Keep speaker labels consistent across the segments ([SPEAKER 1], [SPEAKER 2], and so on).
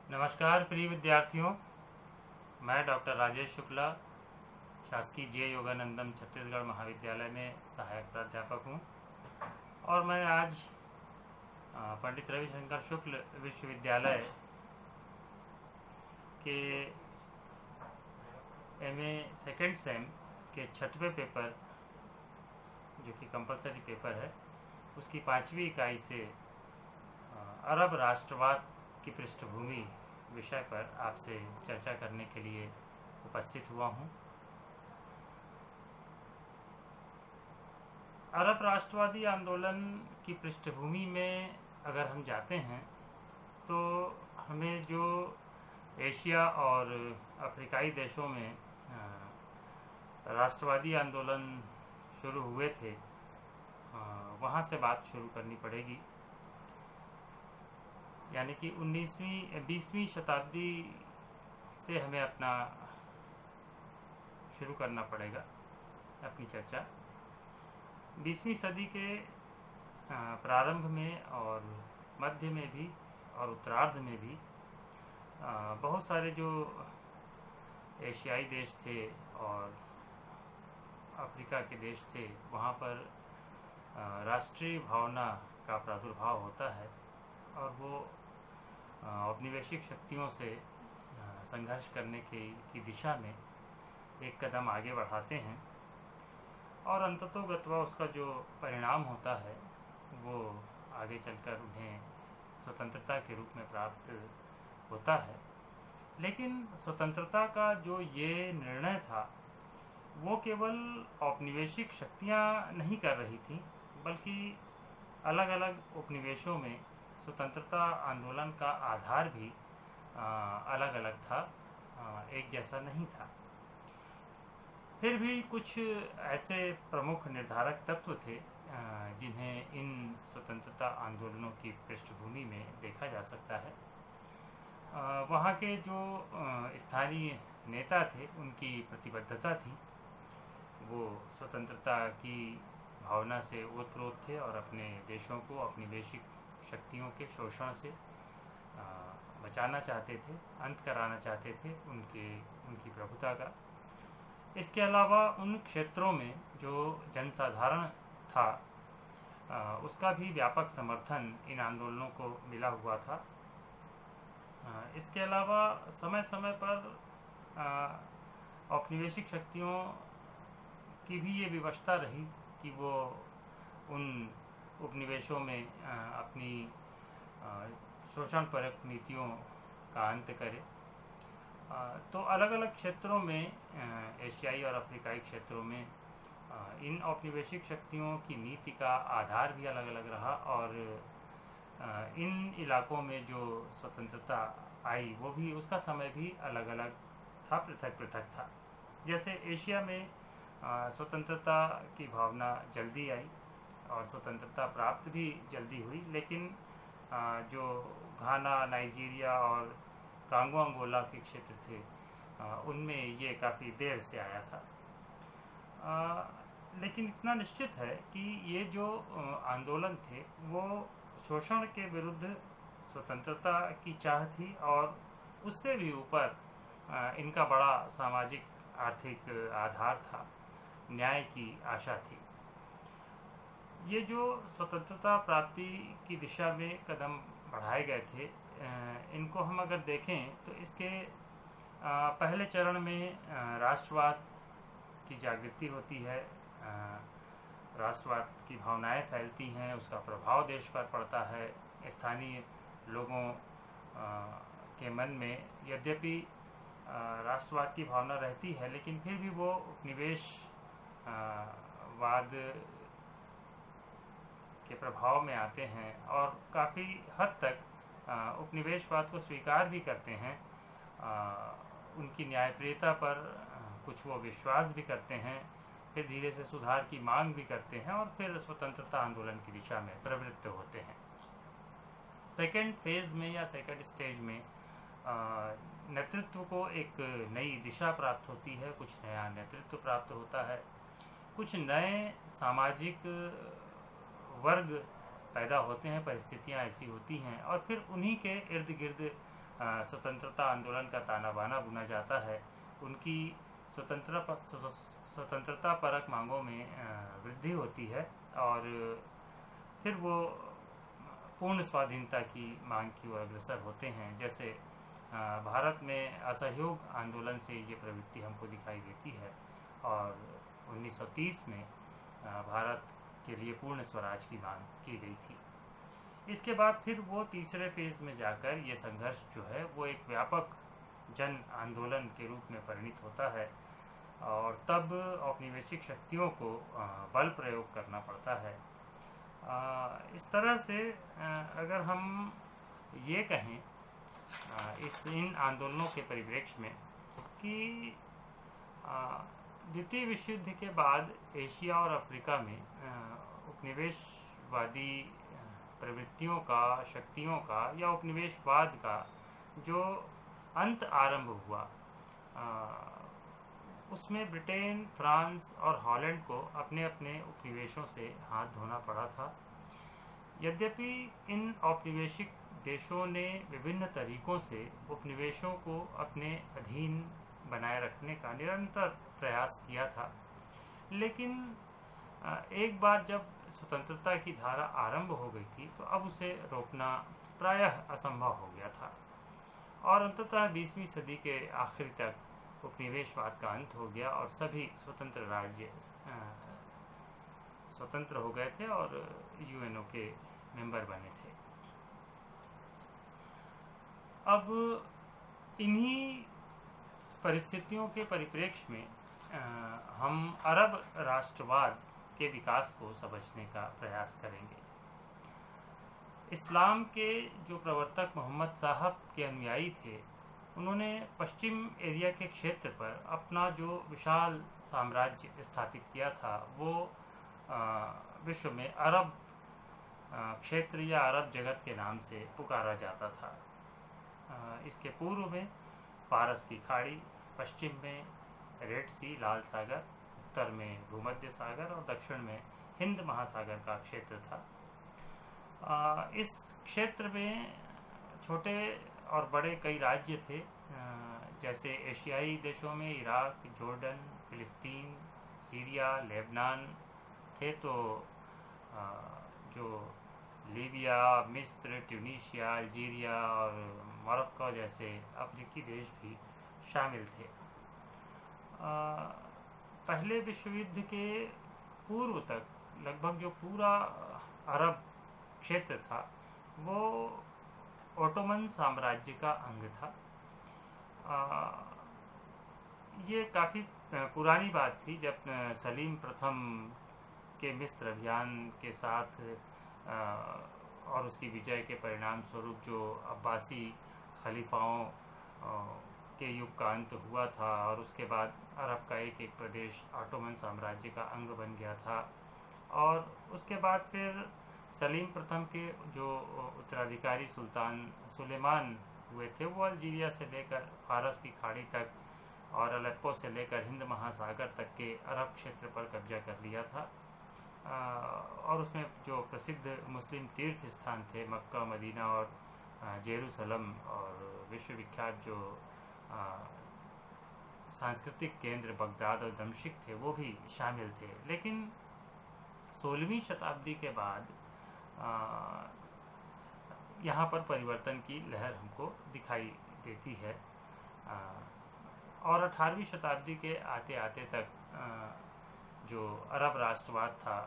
[SPEAKER 1] नमस्कार प्रिय विद्यार्थियों, मैं डॉक्टर राजेश शुक्ला शासकीय जे योगानंदम छत्तीसगढ़ महाविद्यालय में सहायक प्राध्यापक हूँ और मैं आज पंडित रविशंकर शुक्ल विश्वविद्यालय के एमए सेकेंड सेम के 6वें पेपर, जो कि कंपलसरी पेपर है, उसकी 5वीं इकाई से अरब राष्ट्रवाद की पृष्ठभूमि विषय पर आपसे चर्चा करने के लिए उपस्थित हुआ हूँ। अरब राष्ट्रवादी आंदोलन की पृष्ठभूमि में अगर हम जाते हैं तो हमें जो एशिया और अफ्रीकाई देशों में राष्ट्रवादी आंदोलन शुरू हुए थे, वहाँ से बात शुरू करनी पड़ेगी। यानी कि 20वीं शताब्दी से हमें अपना शुरू करना पड़ेगा अपनी चर्चा। 20वीं सदी के प्रारंभ में और मध्य में भी और उत्तरार्ध में भी बहुत सारे जो एशियाई देश थे और अफ्रीका के देश थे, वहाँ पर राष्ट्रीय भावना का प्रादुर्भाव होता है और वो औपनिवेशिक शक्तियों से संघर्ष करने की दिशा में एक कदम आगे बढ़ाते हैं और अंततोगत्वा उसका जो परिणाम होता है वो आगे चलकर उन्हें स्वतंत्रता के रूप में प्राप्त होता है। लेकिन स्वतंत्रता का जो ये निर्णय था वो केवल औपनिवेशिक शक्तियाँ नहीं कर रही थी, बल्कि अलग अलग उपनिवेशों में स्वतंत्रता आंदोलन का आधार भी अलग अलग था, एक जैसा नहीं था। फिर भी कुछ ऐसे प्रमुख निर्धारक तत्व थे जिन्हें इन स्वतंत्रता आंदोलनों की पृष्ठभूमि में देखा जा सकता है। वहाँ के जो स्थानीय नेता थे, उनकी प्रतिबद्धता थी, वो स्वतंत्रता की भावना से ओतप्रोत थे और अपने देशों को औपनिवेशिक शक्तियों के शोषण से बचाना चाहते थे, अंत कराना चाहते थे उनकी प्रभुता का। इसके अलावा उन क्षेत्रों में जो जनसाधारण था उसका भी व्यापक समर्थन इन आंदोलनों को मिला हुआ था। इसके अलावा समय समय पर औपनिवेशिक शक्तियों की भी ये विवशता रही कि वो उन उपनिवेशों में अपनी शोषणपरक नीतियों का अंत करे। तो अलग अलग क्षेत्रों में, एशियाई और अफ्रीकाई क्षेत्रों में, इन औपनिवेशिक शक्तियों की नीति का आधार भी अलग अलग रहा और इन इलाकों में जो स्वतंत्रता आई वो भी, उसका समय भी अलग अलग था, पृथक पृथक था। जैसे एशिया में स्वतंत्रता की भावना जल्दी आई और स्वतंत्रता प्राप्त भी जल्दी हुई, लेकिन जो घाना, नाइजीरिया और कांगो अंगोला के क्षेत्र थे उनमें ये काफ़ी देर से आया था। लेकिन इतना निश्चित है कि ये जो आंदोलन थे वो शोषण के विरुद्ध स्वतंत्रता की चाह थी और उससे भी ऊपर इनका बड़ा सामाजिक आर्थिक आधार था, न्याय की आशा थी। ये जो स्वतंत्रता प्राप्ति की दिशा में कदम बढ़ाए गए थे, इनको हम अगर देखें तो इसके पहले चरण में राष्ट्रवाद की जागृति होती है, राष्ट्रवाद की भावनाएं फैलती हैं, उसका प्रभाव देश पर पड़ता है, स्थानीय लोगों के मन में यद्यपि राष्ट्रवाद की भावना रहती है, लेकिन फिर भी वो उपनिवेशवाद के प्रभाव में आते हैं और काफ़ी हद तक उपनिवेशवाद को स्वीकार भी करते हैं। उनकी न्यायप्रियता पर कुछ वो विश्वास भी करते हैं, फिर धीरे से सुधार की मांग भी करते हैं और फिर स्वतंत्रता आंदोलन की दिशा में प्रवृत्त होते हैं। सेकेंड फेज में या सेकेंड स्टेज में नेतृत्व को एक नई दिशा प्राप्त होती है, कुछ नया नेतृत्व प्राप्त होता है, कुछ नए सामाजिक वर्ग पैदा होते हैं, परिस्थितियां ऐसी होती हैं और फिर उन्हीं के इर्द गिर्द स्वतंत्रता आंदोलन का ताना बाना बुना जाता है, उनकी स्वतंत्रता परक मांगों में वृद्धि होती है और फिर वो पूर्ण स्वाधीनता की मांग की ओर अग्रसर होते हैं। जैसे भारत में असहयोग आंदोलन से ये प्रवृत्ति हमको दिखाई देती है और 1930 में भारत के लिए पूर्ण स्वराज की मांग की गई थी। इसके बाद फिर वो तीसरे फेज में जाकर ये संघर्ष जो है वो एक व्यापक जन आंदोलन के रूप में परिणित होता है और तब औपनिवेशिक शक्तियों को बल प्रयोग करना पड़ता है। इस तरह से अगर हम ये कहें इन आंदोलनों के परिप्रेक्ष्य में कि द्वितीय विश्व युद्ध के बाद एशिया और अफ्रीका में उपनिवेशवादी प्रवृत्तियों का, शक्तियों का या उपनिवेशवाद का जो अंत आरंभ हुआ, उसमें ब्रिटेन, फ्रांस और हॉलैंड को अपने अपने उपनिवेशों से हाथ धोना पड़ा था। यद्यपि इन औपनिवेशिक देशों ने विभिन्न तरीकों से उपनिवेशों को अपने अधीन बनाए रखने का निरंतर प्रयास किया था, लेकिन एक बार जब स्वतंत्रता की धारा आरंभ हो गई थी तो अब उसे रोकना प्रायः असंभव हो गया था और अंततः 20वीं सदी के आखिर तक उपनिवेशवाद का अंत हो गया और सभी स्वतंत्र राज्य स्वतंत्र हो गए थे और यूएनओ के मेंबर बने थे। अब इन्हीं परिस्थितियों के परिप्रेक्ष्य में हम अरब राष्ट्रवाद के विकास को समझने का प्रयास करेंगे। इस्लाम के जो प्रवर्तक मोहम्मद साहब के अनुयायी थे, उन्होंने पश्चिम एरिया के क्षेत्र पर अपना जो विशाल साम्राज्य स्थापित किया था वो विश्व में अरब क्षेत्र या अरब जगत के नाम से पुकारा जाता था। इसके पूर्व में पारस की खाड़ी, पश्चिम में रेड सी लाल सागर, उत्तर में भूमध्य सागर और दक्षिण में हिंद महासागर का क्षेत्र था। इस क्षेत्र में छोटे और बड़े कई राज्य थे, जैसे एशियाई देशों में इराक, जॉर्डन, फिलिस्तीन, सीरिया, लेबनान थे, तो जो लीबिया, मिस्र, ट्यूनीशिया, अल्जीरिया और मोरक्को जैसे अफ्रीकी देश भी शामिल थे। पहले विश्व युद्ध के पूर्व तक लगभग जो पूरा अरब क्षेत्र था वो ओटोमन साम्राज्य का अंग था। ये काफ़ी पुरानी बात थी जब सलीम प्रथम के मिस्र अभियान के साथ और उसकी विजय के परिणाम स्वरूप जो अब्बासी खलीफाओं के युग का अंत हुआ था और उसके बाद अरब का एक एक प्रदेश ऑटोमन साम्राज्य का अंग बन गया था। और उसके बाद फिर सलीम प्रथम के जो उत्तराधिकारी सुल्तान सुलेमान हुए थे वो अल्जीरिया से लेकर फारस की खाड़ी तक और अलेप्पो से लेकर हिंद महासागर तक के अरब क्षेत्र पर कब्जा कर लिया था। और उसमें जो प्रसिद्ध मुस्लिम तीर्थ स्थान थे मक्का, मदीना और जेरूसलम और विश्वविख्यात जो सांस्कृतिक केंद्र बगदाद और दमश्क थे वो भी शामिल थे। लेकिन 16वीं शताब्दी के बाद यहाँ पर परिवर्तन की लहर हमको दिखाई देती है और 18वीं शताब्दी के आते आते तक जो अरब राष्ट्रवाद था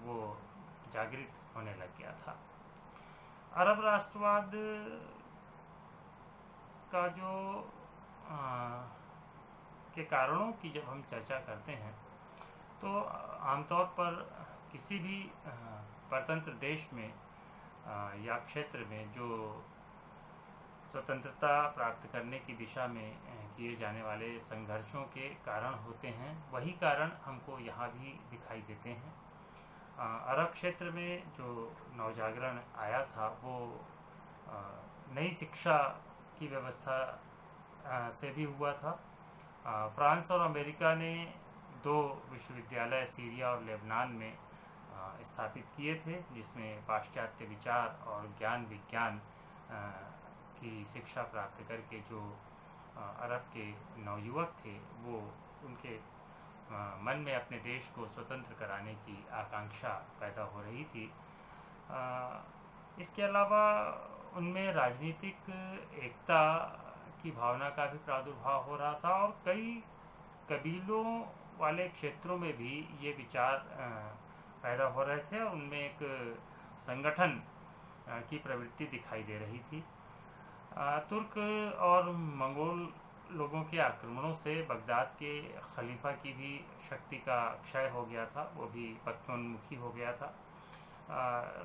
[SPEAKER 1] वो जागृत होने लग गया था। अरब राष्ट्रवाद का जो के कारणों की जब हम चर्चा करते हैं तो आमतौर पर किसी भी परतंत्र देश में या क्षेत्र में जो स्वतंत्रता प्राप्त करने की दिशा में किए जाने वाले संघर्षों के कारण होते हैं, वही कारण हमको यहाँ भी दिखाई देते हैं। अरब क्षेत्र में जो नवजागरण आया था वो नई शिक्षा की व्यवस्था से भी हुआ था। फ्रांस और अमेरिका ने 2 विश्वविद्यालय सीरिया और लेबनान में स्थापित किए थे, जिसमें पाश्चात्य विचार और ज्ञान विज्ञान की शिक्षा प्राप्त करके जो अरब के नवयुवक थे वो उनके मन में अपने देश को स्वतंत्र कराने की आकांक्षा पैदा हो रही थी। इसके अलावा उनमें राजनीतिक एकता की भावना का भी प्रादुर्भाव हो रहा था और कई कबीलों वाले क्षेत्रों में भी ये विचार पैदा हो रहे थे और उनमें एक संगठन की प्रवृत्ति दिखाई दे रही थी। तुर्क और मंगोल लोगों के आक्रमणों से बगदाद के खलीफा की भी शक्ति का क्षय हो गया था, वो भी पतनोन्मुखी हो गया था।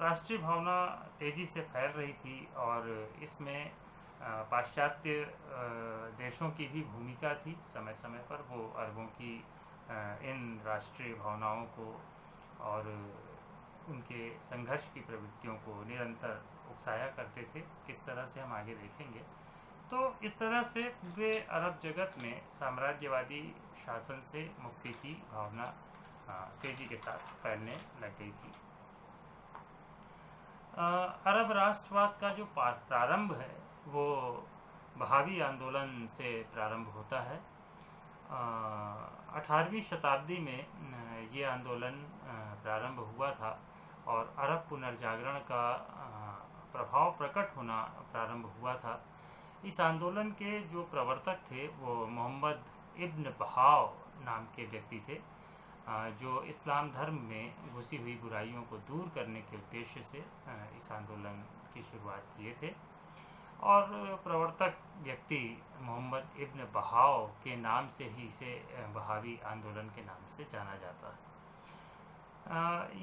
[SPEAKER 1] राष्ट्रीय भावना तेज़ी से फैल रही थी और इसमें पाश्चात्य देशों की भी भूमिका थी। समय समय पर वो अरबों की इन राष्ट्रीय भावनाओं को और उनके संघर्ष की प्रवृत्तियों को निरंतर उकसाया करते थे। किस तरह से हम आगे देखेंगे। तो इस तरह से पूरे अरब जगत में साम्राज्यवादी शासन से मुक्ति की भावना तेजी के साथ फैलने लग गई थी। अरब राष्ट्रवाद का जो प्रारंभ है वो बहावी आंदोलन से प्रारंभ होता है। 18वीं शताब्दी में ये आंदोलन प्रारंभ हुआ था और अरब पुनर्जागरण का प्रभाव प्रकट होना प्रारंभ हुआ था। इस आंदोलन के जो प्रवर्तक थे वो मोहम्मद इब्न बहाव नाम के व्यक्ति थे, जो इस्लाम धर्म में घुसी हुई बुराइयों को दूर करने के उद्देश्य से इस आंदोलन की शुरुआत किए थे। और प्रवर्तक व्यक्ति मोहम्मद इब्न बहाव के नाम से ही इसे बहावी आंदोलन के नाम से जाना जाता है।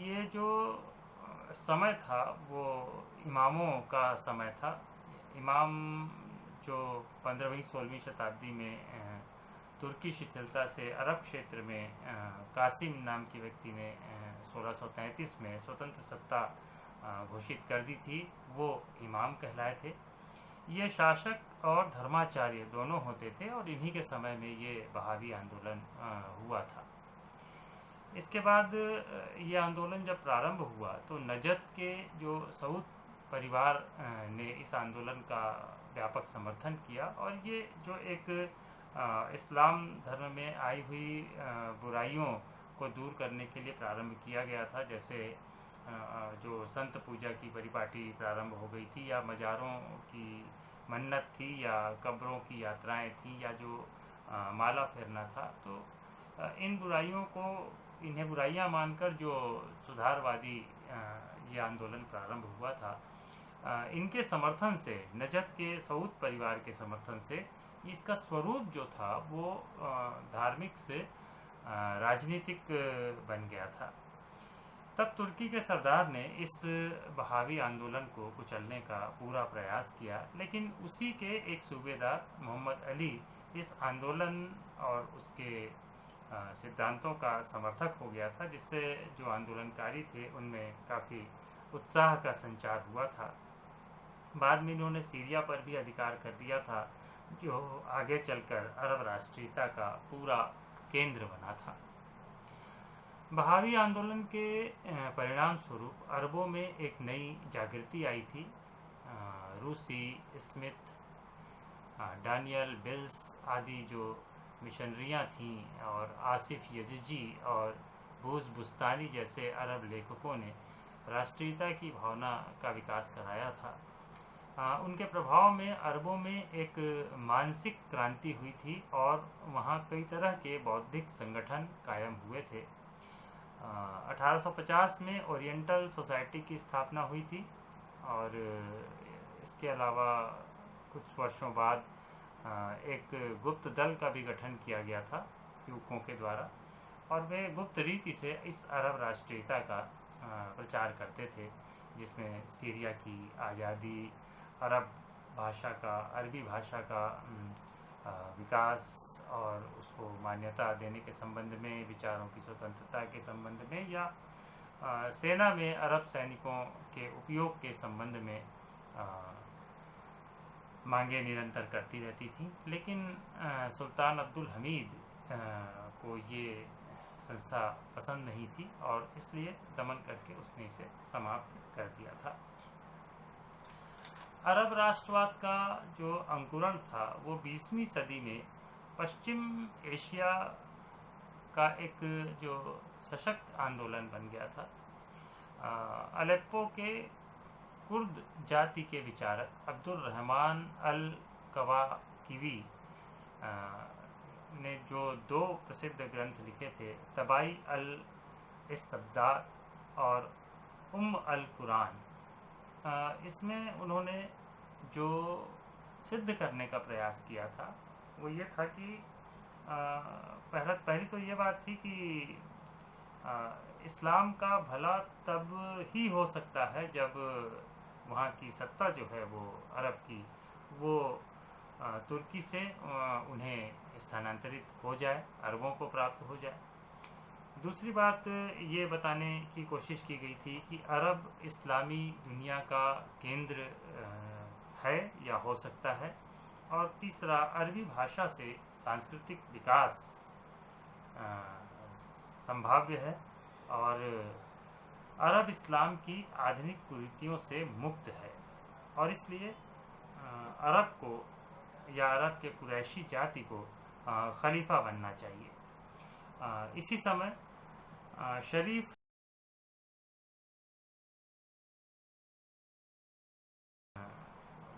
[SPEAKER 1] ये जो समय था वो इमामों का समय था। इमाम जो 15वीं-16वीं शताब्दी में तुर्की शिथिलता से अरब क्षेत्र में कासिम नाम की व्यक्ति ने 1633 में स्वतंत्र सत्ता घोषित कर दी थी, वो इमाम कहलाए थे। ये शासक और धर्माचार्य दोनों होते थे और इन्हीं के समय में ये बहावी आंदोलन हुआ था। इसके बाद ये आंदोलन जब प्रारंभ हुआ तो नजद के जो सऊद परिवार ने इस आंदोलन का व्यापक समर्थन किया और ये जो एक इस्लाम धर्म में आई हुई बुराइयों को दूर करने के लिए प्रारंभ किया गया था, जैसे जो संत पूजा की परिपाटी प्रारंभ हो गई थी या मज़ारों की मन्नत थी या कब्रों की यात्राएं थी या जो माला फेरना था। तो इन बुराइयों को इन्हें बुराइयां मानकर जो सुधारवादी ये आंदोलन प्रारंभ हुआ था, इनके समर्थन से नजद के सऊद परिवार के समर्थन से इसका स्वरूप जो था वो धार्मिक से राजनीतिक बन गया था। तब तुर्की के सरदार ने इस बहावी आंदोलन को कुचलने का पूरा प्रयास किया, लेकिन उसी के एक सूबेदार मोहम्मद अली इस आंदोलन और उसके सिद्धांतों का समर्थक हो गया था, जिससे जो आंदोलनकारी थे उनमें काफ़ी उत्साह का संचार हुआ था। बाद में इन्होंने सीरिया पर भी अधिकार कर दिया था, जो आगे चलकर अरब राष्ट्रीयता का पूरा केंद्र बना था। बहावी आंदोलन के परिणाम स्वरूप अरबों में एक नई जागृति आई थी। रूसी, स्मिथ, डानियल बिल्स आदि जो मिशनरियाँ थीं और आसिफ यज़जी और बूज़ बुस्तानी जैसे अरब लेखकों ने राष्ट्रीयता की भावना का विकास कराया था। उनके प्रभाव में अरबों में एक मानसिक क्रांति हुई थी और वहाँ कई तरह के बौद्धिक संगठन कायम हुए थे। 1850 में ओरिएंटल सोसाइटी की स्थापना हुई थी और इसके अलावा कुछ वर्षों बाद एक गुप्त दल का भी गठन किया गया था ट्यूकों के द्वारा, और वे गुप्त रीति से इस अरब राष्ट्रीयता का प्रचार करते थे, जिसमें सीरिया की आज़ादी, अरब भाषा का, अरबी भाषा का विकास और उसको मान्यता देने के संबंध में, विचारों की स्वतंत्रता के संबंध में या सेना में अरब सैनिकों के उपयोग के संबंध में मांगे निरंतर करती रहती थी। लेकिन सुल्तान अब्दुल हमीद को ये संस्था पसंद नहीं थी और इसलिए दमन करके उसने इसे समाप्त कर दिया था। अरब राष्ट्रवाद का जो अंकुरण था वो 20वीं सदी में पश्चिम एशिया का एक जो सशक्त आंदोलन बन गया था। अलेप्पो के कुर्द जाति के विचारक अब्दुल रहमान अल कवाकिवी ने जो दो प्रसिद्ध ग्रंथ लिखे थे, तबाई अल इस्तब्दाद और अल कुरान, इसमें उन्होंने जो सिद्ध करने का प्रयास किया था वो ये था कि पहली तो ये बात थी कि इस्लाम का भला तब ही हो सकता है जब वहाँ की सत्ता जो है वो अरब की वो तुर्की से उन्हें स्थानांतरित हो जाए, अरबों को प्राप्त हो जाए। दूसरी बात ये बताने की कोशिश की गई थी कि अरब इस्लामी दुनिया का केंद्र है या हो सकता है। और तीसरा, अरबी भाषा से सांस्कृतिक विकास संभाव्य है और अरब इस्लाम की आधुनिक कुरीतियों से मुक्त है और इसलिए अरब को या अरब के कुरैशी जाति को खलीफा बनना चाहिए। इसी समय शरीफ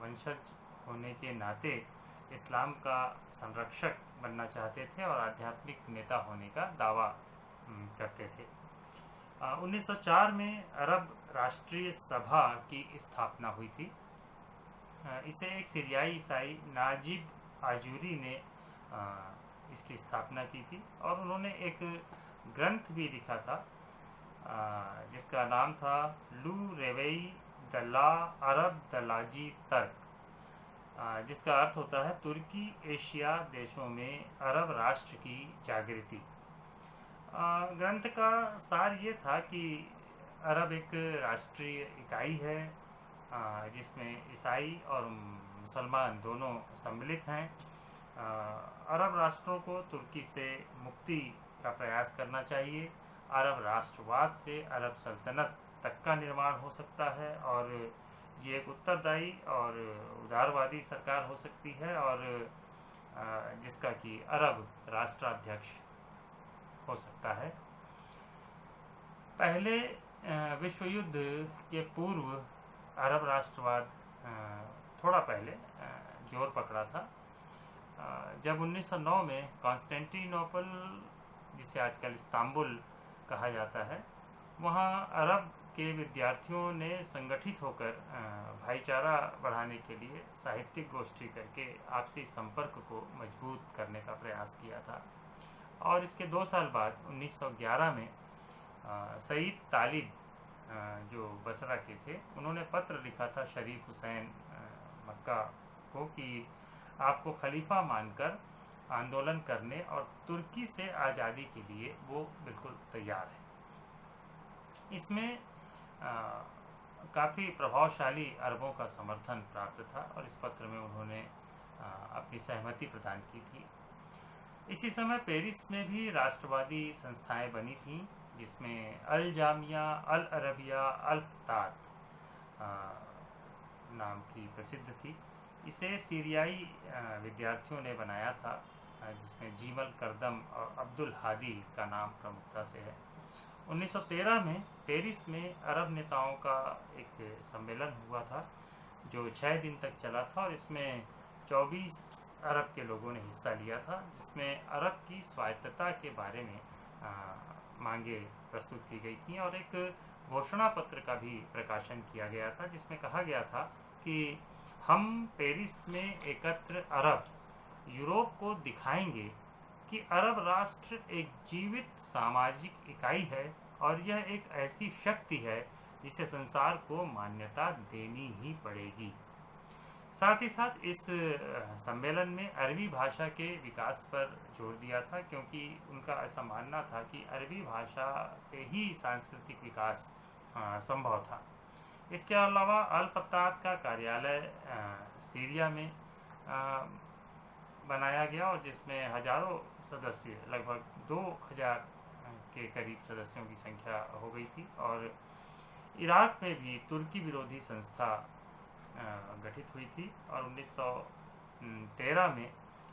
[SPEAKER 1] वंशज होने के नाते इस्लाम का संरक्षक बनना चाहते थे और आध्यात्मिक नेता होने का दावा करते थे। 1904 में अरब राष्ट्रीय सभा की स्थापना हुई थी। इसे एक सीरियाई ईसाई नाजिब आजूरी ने इसकी स्थापना की थी और उन्होंने एक ग्रंथ भी लिखा था जिसका नाम था लू रेवेई दला अरब दलाजी तर्क, जिसका अर्थ होता है तुर्की एशिया देशों में अरब राष्ट्र की जागृति। ग्रंथ का सार ये था कि अरब एक राष्ट्रीय इकाई है जिसमें ईसाई और मुसलमान दोनों सम्मिलित हैं। अरब राष्ट्रों को तुर्की से मुक्ति का प्रयास करना चाहिए। अरब राष्ट्रवाद से अरब सल्तनत तक का निर्माण हो सकता है और ये एक उत्तरदायी और उदारवादी सरकार हो सकती है और जिसका कि अरब राष्ट्राध्यक्ष हो सकता है। पहले विश्व युद्ध के पूर्व अरब राष्ट्रवाद थोड़ा पहले जोर पकड़ा था जब 1909 में कॉन्स्टेंटिनोपल, जिसे आजकल इस्तांबुल कहा जाता है, वहाँ अरब के विद्यार्थियों ने संगठित होकर भाईचारा बढ़ाने के लिए साहित्यिक गोष्ठी करके आपसी संपर्क को मजबूत करने का प्रयास किया था। और इसके 2 साल बाद 1911 में सईद तालिब जो बसरा के थे, उन्होंने पत्र लिखा था शरीफ हुसैन मक्का को कि आपको खलीफा मानकर आंदोलन करने और तुर्की से आज़ादी के लिए वो बिल्कुल तैयार है। इसमें काफ़ी प्रभावशाली अरबों का समर्थन प्राप्त था और इस पत्र में उन्होंने अपनी सहमति प्रदान की थी। इसी समय पेरिस में भी राष्ट्रवादी संस्थाएं बनी थीं जिसमें अल जामिया, अल अरबिया, अल फतात नाम की प्रसिद्ध थी। इसे सीरियाई विद्यार्थियों ने बनाया था जिसमें जीमल करदम और अब्दुल हादी का नाम प्रमुखता से है। 1913 में पेरिस में अरब नेताओं का एक सम्मेलन हुआ था जो 6 दिन तक चला था और इसमें 24 अरब के लोगों ने हिस्सा लिया था, जिसमें अरब की स्वायत्तता के बारे में मांगे प्रस्तुत की गई थी और एक घोषणा पत्र का भी प्रकाशन किया गया था जिसमें कहा गया था कि हम पेरिस में एकत्र अरब यूरोप को दिखाएंगे कि अरब राष्ट्र एक जीवित सामाजिक इकाई है और यह एक ऐसी शक्ति है जिसे संसार को मान्यता देनी ही पड़ेगी। साथ ही साथ इस सम्मेलन में अरबी भाषा के विकास पर जोर दिया था क्योंकि उनका ऐसा मानना था कि अरबी भाषा से ही सांस्कृतिक विकास संभव था। इसके अलावा अल फतात का कार्यालय सीरिया में बनाया गया और जिसमें हजारों सदस्य, लगभग 2000 के करीब सदस्यों की संख्या हो गई थी। और इराक में भी तुर्की विरोधी संस्था गठित संगठित हुई थी और 1913 में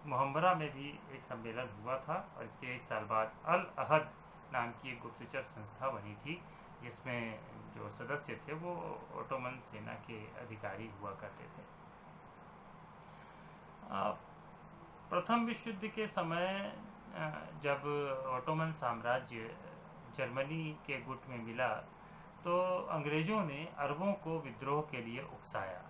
[SPEAKER 1] मुहम्मरा में भी एक सम्मेलन हुआ था और इसके एक साल बाद अल अहद नाम की एक गुप्तचर संस्था बनी थी, जिसमें जो सदस्य थे वो ओटोमन सेना के अधिकारी हुआ करते थे। प्रथम विश्व युद्ध के समय जब ओटोमन साम्राज्य जर्मनी के गुट में मिला तो अंग्रेज़ों ने अरबों को विद्रोह के लिए उकसाया।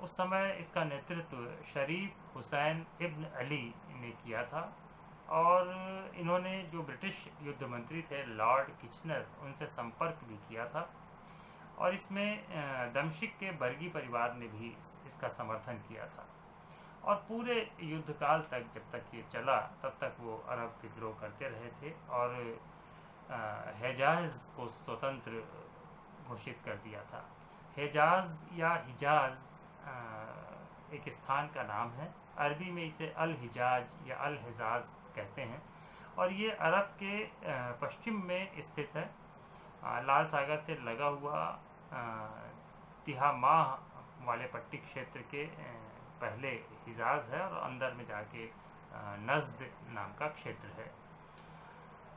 [SPEAKER 1] उस समय इसका नेतृत्व शरीफ हुसैन इब्न अली ने किया था और इन्होंने जो ब्रिटिश युद्ध मंत्री थे लॉर्ड किचनर, उनसे संपर्क भी किया था और इसमें दमश्क के बर्गी परिवार ने भी इसका समर्थन किया था और पूरे युद्ध काल तक, जब तक ये चला, तब तक वो अरब विद्रोह करते रहे थे और हेजाज को स्वतंत्र घोषित कर दिया था। हेजाज या हिजाज एक स्थान का नाम है, अरबी में इसे अल हिजाज या अल हिजाज कहते हैं और ये अरब के पश्चिम में स्थित है। लाल सागर से लगा हुआ तिहामाह वाले पट्टी क्षेत्र के पहले हिजाज है और अंदर में जाके नज़्द नाम का क्षेत्र है।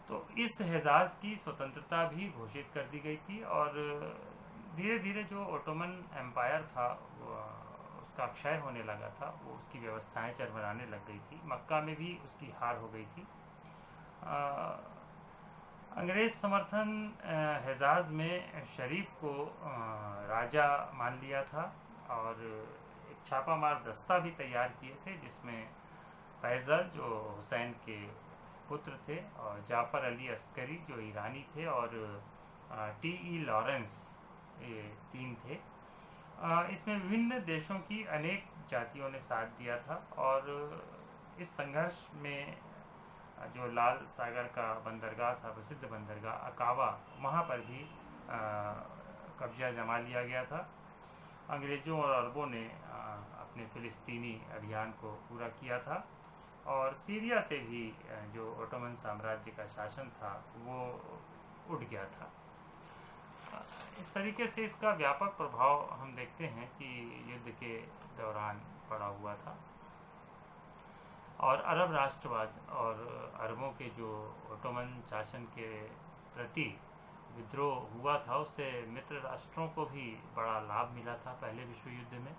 [SPEAKER 1] तो इस हिजाज की स्वतंत्रता भी घोषित कर दी गई थी और धीरे धीरे जो ओटोमन एम्पायर था उसका क्षय होने लगा था, वो उसकी व्यवस्थाएं चरमराने लग गई थी। मक्का में भी उसकी हार हो गई थी। अंग्रेज़ समर्थन हिजाज में शरीफ को राजा मान लिया था और एक छापामार दस्ता भी तैयार किए थे, जिसमें फैज़ल जो हुसैन के पुत्र थे और जाफ़र अली अस्करी जो ईरानी थे और टी.ई. लॉरेंस, ये 3 थे। इसमें विभिन्न देशों की अनेक जातियों ने साथ दिया था और इस संघर्ष में जो लाल सागर का बंदरगाह था, प्रसिद्ध बंदरगाह अकावा, वहाँ पर भी कब्जा जमा लिया गया था। अंग्रेज़ों और अरबों ने अपने फ़िलिस्तीनी अभियान को पूरा किया था और सीरिया से भी जो ओटोमन साम्राज्य का शासन था वो उठ गया था। इस तरीके से इसका व्यापक प्रभाव हम देखते हैं कि युद्ध के दौरान पड़ा हुआ था और अरब राष्ट्रवाद और अरबों के जो ओटोमन शासन के प्रति विद्रोह हुआ था उससे मित्र राष्ट्रों को भी बड़ा लाभ मिला था पहले विश्व युद्ध में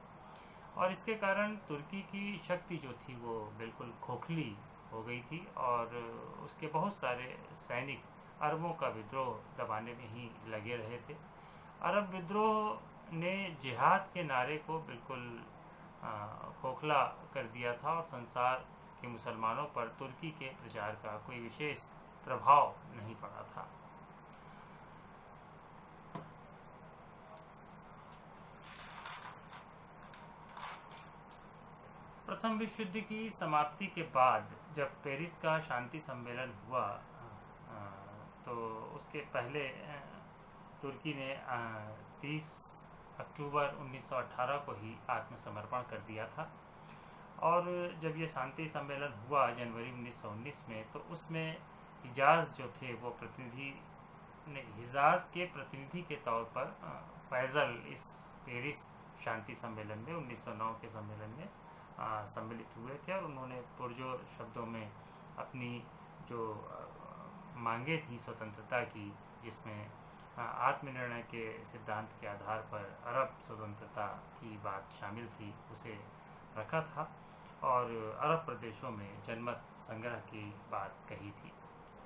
[SPEAKER 1] और इसके कारण तुर्की की शक्ति जो थी वो बिल्कुल खोखली हो गई थी और उसके बहुत सारे सैनिक अरबों का विद्रोह दबाने में ही लगे रहे थे। अरब विद्रोह ने जिहाद के नारे को बिल्कुल खोखला कर दिया था और संसार के मुसलमानों पर तुर्की के प्रचार का कोई विशेष प्रभाव नहीं पड़ा था। प्रथम विश्व युद्ध की समाप्ति के बाद जब पेरिस का शांति सम्मेलन हुआ तो उसके पहले तुर्की ने 30 अक्टूबर 1918 को ही आत्मसमर्पण कर दिया था और जब ये शांति सम्मेलन हुआ जनवरी 1919 में तो उसमें हिजाज जो थे वो हिजाज के प्रतिनिधि के तौर पर फैज़ल इस पेरिस शांति सम्मेलन में 1909 के सम्मेलन में सम्मिलित हुए थे और उन्होंने पुरजोर शब्दों में अपनी जो मांगे थी स्वतंत्रता की, जिसमें आत्मनिर्णय के सिद्धांत के आधार पर अरब स्वतंत्रता की बात शामिल थी, उसे रखा था और अरब प्रदेशों में जनमत संग्रह की बात कही थी,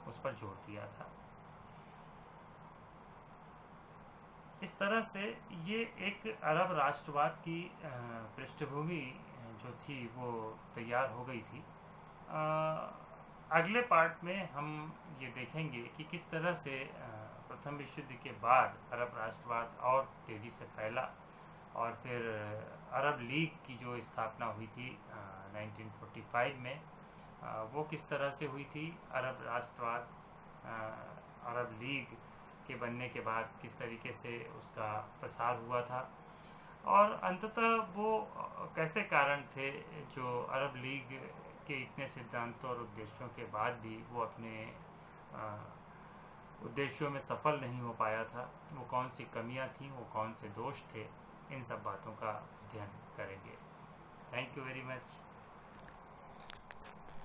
[SPEAKER 1] उस पर जोर दिया था। इस तरह से ये एक अरब राष्ट्रवाद की पृष्ठभूमि जो थी वो तैयार हो गई थी। अगले पार्ट में हम ये देखेंगे कि किस तरह से प्रथम विश्व युद्ध के बाद अरब राष्ट्रवाद और तेज़ी से फैला और फिर अरब लीग की जो स्थापना हुई थी 1945 में, वो किस तरह से हुई थी। अरब राष्ट्रवाद अरब लीग के बनने के बाद किस तरीके से उसका प्रसार हुआ था और अंततः वो कैसे कारण थे जो अरब लीग के इतने सिद्धांतों और उद्देश्यों के बाद भी वो अपने उद्देश्यों में सफल नहीं हो पाया था। वो कौन सी कमियां थी, वो कौन से दोष थे, इन सब बातों का अध्ययन करेंगे। Thank you very much.